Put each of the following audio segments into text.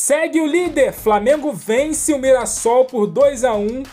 Segue o líder, Flamengo vence o Mirassol por 2-1,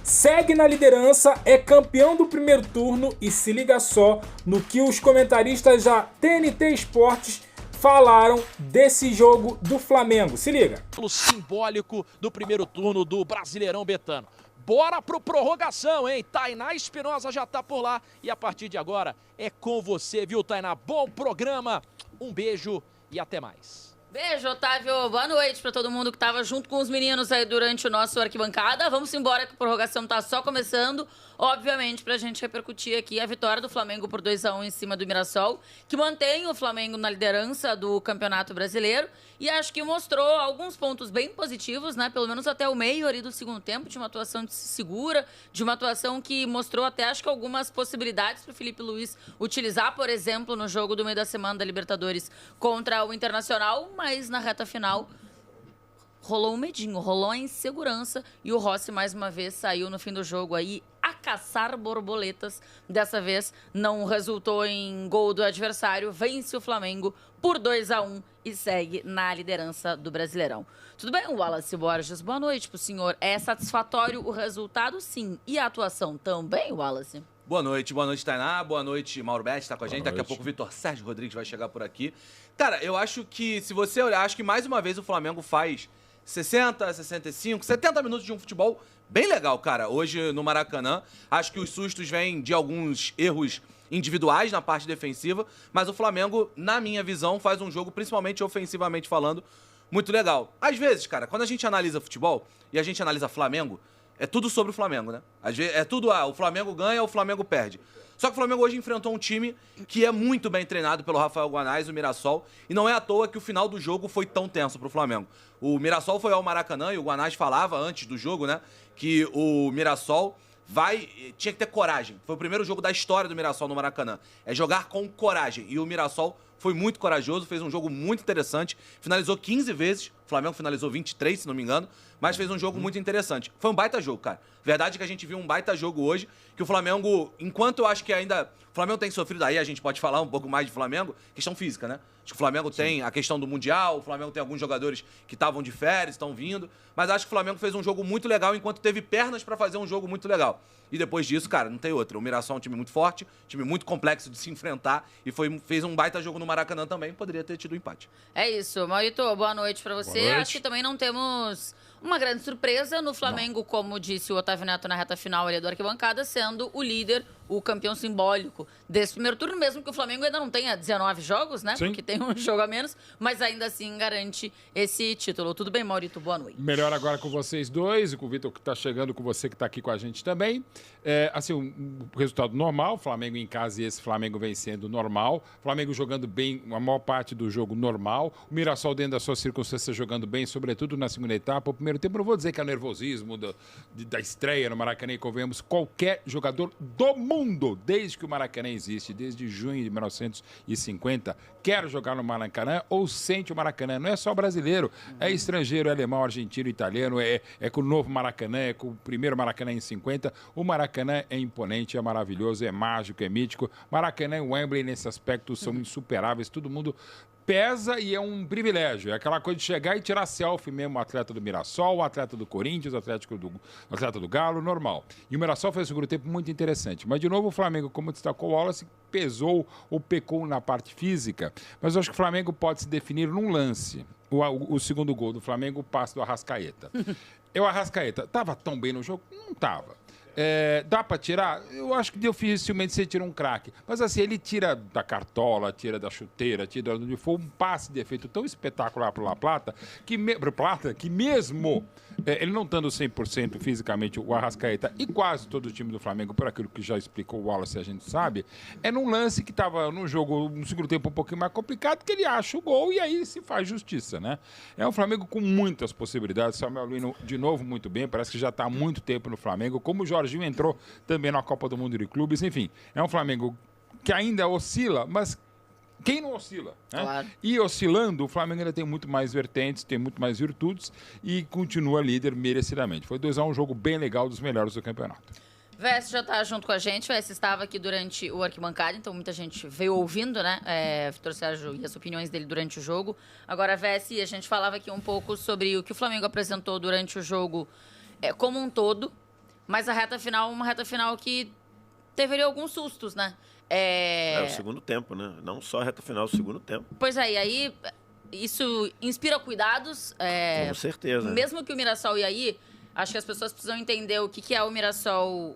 segue na liderança, é campeão do primeiro turno e se liga só no que os comentaristas da TNT Esportes falaram desse jogo do Flamengo. Se liga. O simbólico do primeiro turno do Brasileirão Betano. Bora pro prorrogação, hein? Tainá Espinosa já tá por lá e a partir de agora é com você, viu, Tainá? Bom programa, um beijo e até mais. Beijo, Otávio. Boa noite pra todo mundo que tava junto com os meninos aí durante o nosso arquibancada. Vamos embora que a prorrogação tá só começando. Obviamente, pra gente repercutir aqui a vitória do Flamengo por 2-1 em cima do Mirassol, que mantém o Flamengo na liderança do Campeonato Brasileiro e acho que mostrou alguns pontos bem positivos, né? Pelo menos até o meio ali do segundo tempo, de uma atuação segura, de uma atuação que mostrou até, acho que algumas possibilidades pro Felipe Luiz utilizar, por exemplo, no jogo do meio da semana da Libertadores contra o Internacional, mas na reta final rolou um medinho, rolou a insegurança e o Rossi mais uma vez saiu no fim do jogo aí a caçar borboletas. Dessa vez não resultou em gol do adversário, vence o Flamengo por 2-1 e segue na liderança do Brasileirão. Tudo bem, Wallace Borges? Boa noite pro senhor. É satisfatório o resultado? Sim. E a atuação também, Wallace? Boa noite, Tainá. Boa noite, Mauro Betti, tá com a gente. Daqui a pouco o Vitor Sérgio Rodrigues vai chegar por aqui. Cara, eu acho que, se você olhar, acho que mais uma vez o Flamengo faz 60, 65, 70 minutos de um futebol bem legal, cara. Hoje no Maracanã, acho que os sustos vêm de alguns erros individuais na parte defensiva, mas o Flamengo, na minha visão, faz um jogo, principalmente ofensivamente falando, muito legal. Às vezes, cara, quando a gente analisa futebol e a gente analisa Flamengo, é tudo sobre o Flamengo, né? Às vezes, é tudo, o Flamengo ganha, o Flamengo perde. Só que o Flamengo hoje enfrentou um time que é muito bem treinado pelo Rafael Guanais, o Mirassol, e não é à toa que o final do jogo foi tão tenso pro Flamengo. O Mirassol foi ao Maracanã e o Guanais falava antes do jogo, né, que o Mirassol tinha que ter coragem. Foi o primeiro jogo da história do Mirassol no Maracanã. É jogar com coragem. E o Mirassol foi muito corajoso, fez um jogo muito interessante, finalizou 15 vezes, o Flamengo finalizou 23, se não me engano, mas fez um jogo muito interessante. Foi um baita jogo, cara. Verdade que a gente viu um baita jogo hoje, que o Flamengo, enquanto eu acho que ainda... O Flamengo tem sofrido, aí a gente pode falar um pouco mais de Flamengo, questão física, né? Acho que o Flamengo tem a questão do Mundial, o Flamengo tem alguns jogadores que estavam de férias, estão vindo, mas acho que o Flamengo fez um jogo muito legal enquanto teve pernas pra fazer um jogo muito legal. E depois disso, cara, não tem outra. O Mirassol é um time muito forte, time muito complexo de se enfrentar e fez um baita jogo no Maracanã também, poderia ter tido um empate. É isso. Maurito, boa noite pra você. Boa noite. Acho que também não temos uma grande surpresa no Flamengo, como disse o Otávio Neto na reta final ali do arquibancada, sendo o líder, o campeão simbólico desse primeiro turno, mesmo que o Flamengo ainda não tenha 19 jogos, né? Sim. Porque tem um jogo a menos, mas ainda assim garante esse título. Tudo bem, Maurito? Boa noite. Melhor agora com vocês dois e com o Vitor que está chegando, com você que está aqui com a gente também. Assim, um resultado normal, Flamengo em casa e esse Flamengo vencendo normal. Flamengo jogando bem a maior parte do jogo normal. O Mirassol dentro das suas circunstâncias jogando bem, sobretudo na segunda etapa. O primeiro tempo, não vou dizer que é nervosismo da estreia no Maracanã, e convenhamos, qualquer jogador do mundo, desde que o Maracanã existe, desde junho de 1950, quer jogar no Maracanã ou sente o Maracanã. Não é só brasileiro, é estrangeiro, é alemão, argentino, italiano, é com o novo Maracanã, é com o primeiro Maracanã em 50. O Maracanã é imponente, é maravilhoso, é mágico, é mítico. Maracanã e Wembley, nesse aspecto, são insuperáveis. Todo mundo pesa e é um privilégio. É aquela coisa de chegar e tirar selfie mesmo, o atleta do Mirassol, o atleta do Corinthians, o atleta do Galo, normal. E o Mirassol fez um segundo tempo muito interessante. Mas, de novo, o Flamengo, como destacou o Wallace, pesou ou pecou na parte física. Mas eu acho que o Flamengo pode se definir num lance. O segundo gol do Flamengo, o passe do Arrascaeta. O Arrascaeta estava tão bem no jogo? Não estava. Dá pra tirar? Eu acho que dificilmente você tira um craque. Mas assim, ele tira da cartola, tira da chuteira, tira de onde for, um passe de efeito tão espetacular pro La Plata, que mesmo ele não estando 100% fisicamente, o Arrascaeta e quase todo o time do Flamengo, por aquilo que já explicou o Wallace, a gente sabe, é num lance que estava num jogo, no segundo tempo um pouquinho mais complicado, que ele acha o gol e aí se faz justiça, né? É um Flamengo com muitas possibilidades. Samuel Lino, de novo, muito bem, parece que já está há muito tempo no Flamengo, como o Jorginho entrou também na Copa do Mundo de Clubes, enfim, é um Flamengo que ainda oscila, mas quem não oscila? Né? Claro. E oscilando, o Flamengo ainda tem muito mais vertentes, tem muito mais virtudes e continua líder merecidamente. Foi 2-1, um jogo bem legal, dos melhores do campeonato. Vess já tá junto com a gente. Vess estava aqui durante o arquibancada, então muita gente veio ouvindo, né? Vitor Sérgio e as opiniões dele durante o jogo. Agora, Vess, a gente falava aqui um pouco sobre o que o Flamengo apresentou durante o jogo como um todo, mas a reta final, uma reta final que teve alguns sustos, né? O segundo tempo, né? Não só a reta final, o segundo tempo. Pois é, e aí isso inspira cuidados. Com certeza. Mesmo que o Mirassol, e aí, acho que as pessoas precisam entender o que é o Mirassol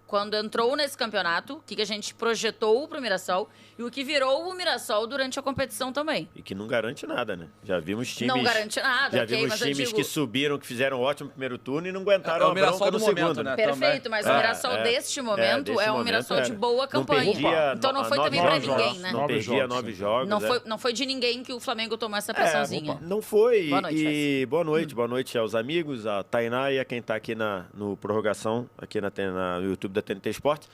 quando entrou nesse campeonato, o que a gente projetou para o Mirassol e o que virou o Mirassol durante a competição também. E que não garante nada, né? Já vimos times... Não garante nada. Já vimos times que subiram, que fizeram um ótimo primeiro turno e não aguentaram a bronca no segundo. Né? Perfeito, mas o Mirassol deste momento é um Mirassol de boa campanha. Então não foi também para ninguém, né? Não perdia 9 jogos. Não foi de ninguém que o Flamengo tomou essa pressãozinha. Não foi. Boa noite, boa noite aos amigos, a Tainá e a quem está aqui no Prorrogação, aqui no YouTube da TNT Esporte.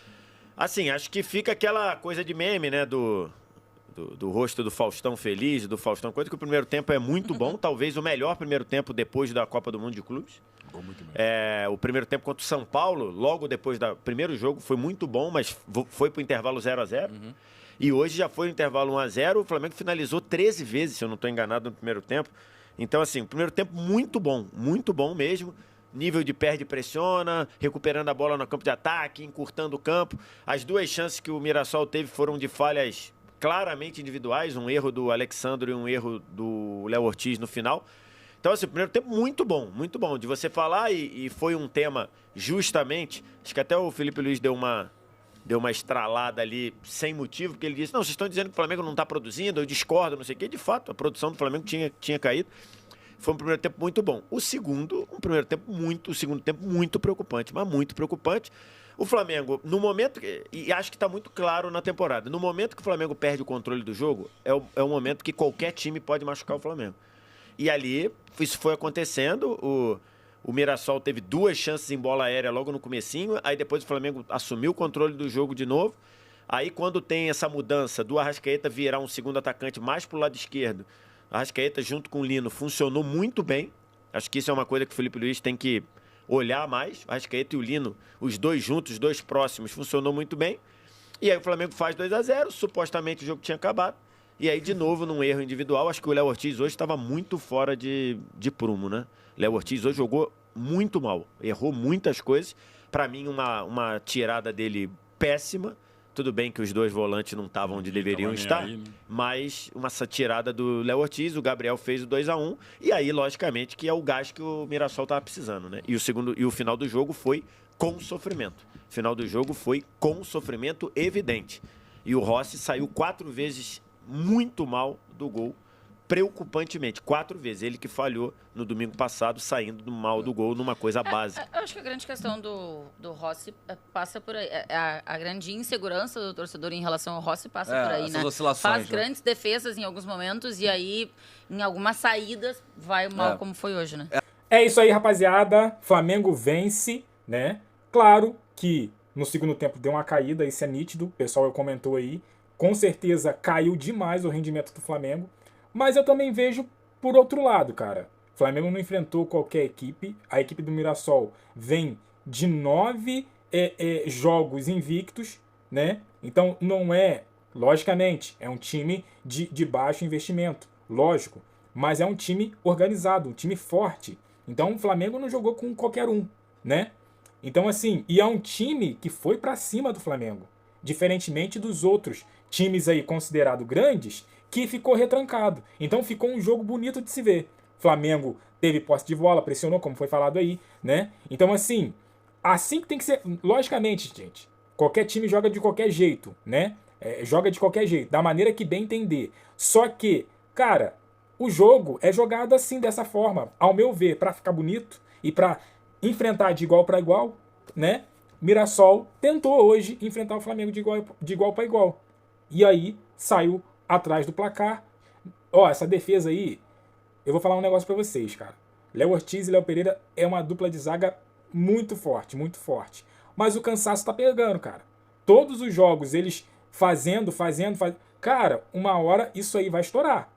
Assim, acho que fica aquela coisa de meme, né, do rosto do Faustão feliz, do Faustão, coisa que o primeiro tempo é muito bom, talvez o melhor primeiro tempo depois da Copa do Mundo de Clubes. Muito bem. O primeiro tempo contra o São Paulo, logo depois do primeiro jogo, foi muito bom, mas foi para o intervalo 0-0. E hoje já foi no intervalo 1-0, o Flamengo finalizou 13 vezes, se eu não estou enganado, no primeiro tempo. Então, assim, o primeiro tempo muito bom mesmo. Nível de perde e pressiona, recuperando a bola no campo de ataque, encurtando o campo. As duas chances que o Mirassol teve foram de falhas claramente individuais, um erro do Alexandre e um erro do Léo Ortiz no final. Então, assim, o primeiro tempo muito bom de você falar, e foi um tema justamente, acho que até o Felipe Luiz deu uma estralada ali sem motivo, porque ele disse, não, vocês estão dizendo que o Flamengo não está produzindo, eu discordo, não sei o quê. De fato, a produção do Flamengo tinha caído. Foi um primeiro tempo muito bom. O segundo tempo muito preocupante, mas muito preocupante. O Flamengo, no momento, e acho que está muito claro na temporada, no momento que o Flamengo perde o controle do jogo, é o momento que qualquer time pode machucar o Flamengo. E ali, isso foi acontecendo, o Mirassol teve 2 chances em bola aérea logo no comecinho, aí depois o Flamengo assumiu o controle do jogo de novo. Aí quando tem essa mudança do Arrascaeta virar um segundo atacante mais para o lado esquerdo, a Arrascaeta, junto com o Lino, funcionou muito bem. Acho que isso é uma coisa que o Felipe Luiz tem que olhar mais. A Arrascaeta e o Lino, os dois juntos, os dois próximos, funcionou muito bem. E aí o Flamengo faz 2-0, supostamente o jogo tinha acabado. E aí, de novo, num erro individual, acho que o Léo Ortiz hoje estava muito fora de prumo, né? Léo Ortiz hoje jogou muito mal, errou muitas coisas. Para mim, uma tirada dele péssima. Tudo bem que os dois volantes não estavam onde deveriam estar, aí, né? Mas essa tirada do Léo Ortiz, o Gabriel fez o 2-1, e aí, logicamente, que é o gás que o Mirassol estava precisando, né? E o final do jogo foi com sofrimento. O final do jogo foi com sofrimento evidente. E o Rossi saiu 4 vezes muito mal do gol, preocupantemente, 4 vezes. Ele que falhou no domingo passado, saindo mal do gol numa coisa básica. Eu acho que a grande questão do Rossi passa por aí. A grande insegurança do torcedor em relação ao Rossi passa por aí, né? Faz grandes defesas em alguns momentos e aí, em algumas saídas, vai mal como foi hoje, né? É isso aí, rapaziada. Flamengo vence, né? Claro que no segundo tempo deu uma caída, isso é nítido. O pessoal comentou aí. Com certeza caiu demais o rendimento do Flamengo. Mas eu também vejo por outro lado, cara. O Flamengo não enfrentou qualquer equipe. A equipe do Mirassol vem de 9 jogos invictos, né? Então não é, logicamente, é um time de baixo investimento, lógico. Mas é um time organizado, um time forte. Então o Flamengo não jogou com qualquer um, né? Então assim, e é um time que foi pra cima do Flamengo. Diferentemente dos outros times aí considerados grandes, que ficou retrancado. Então ficou um jogo bonito de se ver. Flamengo teve posse de bola, pressionou, como foi falado aí, né? Então assim que tem que ser. Logicamente, gente, qualquer time joga de qualquer jeito, né? Joga de qualquer jeito, da maneira que bem entender. Só que, cara, o jogo é jogado assim, dessa forma, ao meu ver, pra ficar bonito e pra enfrentar de igual para igual, né? Mirassol tentou hoje enfrentar o Flamengo de igual para igual. E aí saiu atrás do placar. Ó, essa defesa aí, eu vou falar um negócio pra vocês, cara. Léo Ortiz e Léo Pereira é uma dupla de zaga muito forte, muito forte. Mas o cansaço tá pegando, cara. Todos os jogos, eles fazendo. Cara, uma hora isso aí vai estourar.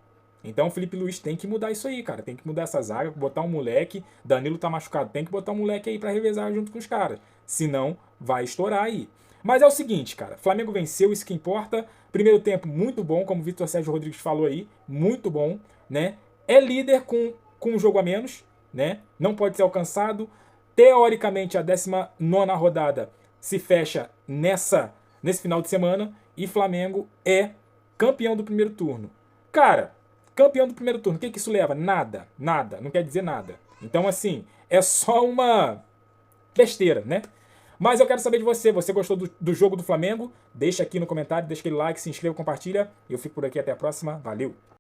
Então o Felipe Luiz tem que mudar isso aí, cara. Tem que mudar essa zaga, botar um moleque. Danilo tá machucado, tem que botar um moleque aí pra revezar junto com os caras. Senão vai estourar aí. Mas é o seguinte, cara, Flamengo venceu, isso que importa. Primeiro tempo muito bom, como o Vitor Sérgio Rodrigues falou aí, muito bom, né? É líder com um jogo a menos, né? Não pode ser alcançado. Teoricamente, a 19ª rodada se fecha nesse final de semana e Flamengo é campeão do primeiro turno. Cara, campeão do primeiro turno, o que isso leva? Nada, não quer dizer nada. Então, assim, é só uma besteira, né? Mas eu quero saber de você. Você gostou do jogo do Flamengo? Deixa aqui no comentário, deixa aquele like, se inscreva, compartilha. Eu fico por aqui, até a próxima. Valeu!